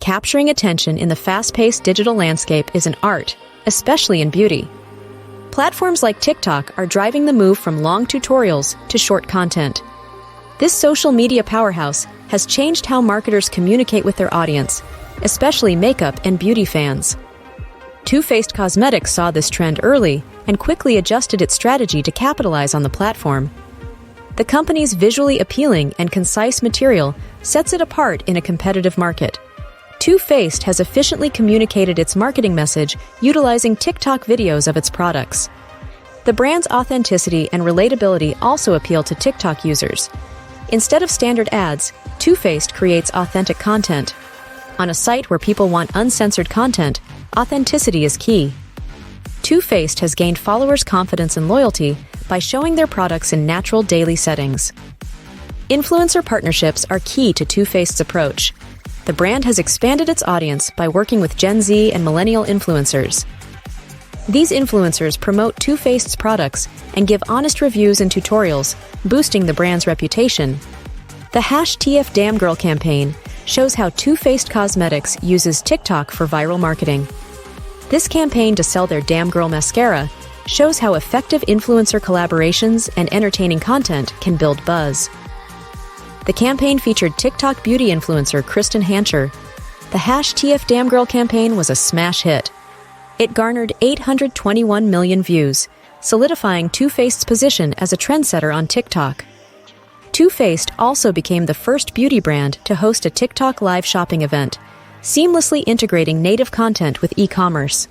Capturing attention in the fast-paced digital landscape is an art, especially in beauty. Platforms like TikTok are driving the move from long tutorials to short content. This social media powerhouse has changed how marketers communicate with their audience, especially makeup and beauty fans. Too Faced Cosmetics saw this trend early and quickly adjusted its strategy to capitalize on the platform. The company's visually appealing and concise material sets it apart in a competitive market. Too Faced has efficiently communicated its marketing message utilizing TikTok videos of its products. The brand's authenticity and relatability also appeal to TikTok users. Instead of standard ads, Too Faced creates authentic content. On a site where people want uncensored content, authenticity is key. Too Faced has gained followers' confidence and loyalty by showing their products in natural daily settings. Influencer partnerships are key to Too Faced's approach. The brand has expanded its audience by working with Gen Z and Millennial influencers. These influencers promote Too Faced's products and give honest reviews and tutorials, boosting the brand's reputation. The #TFDamnGirl campaign shows how Too Faced Cosmetics uses TikTok for viral marketing. This campaign to sell their Damn Girl mascara shows how effective influencer collaborations and entertaining content can build buzz. The campaign featured TikTok beauty influencer Kristen Hancher. The #TFDamnGirl campaign was a smash hit. It garnered 821 million views, solidifying Too Faced's position as a trendsetter on TikTok. Too Faced also became the first beauty brand to host a TikTok live shopping event, seamlessly integrating native content with e-commerce.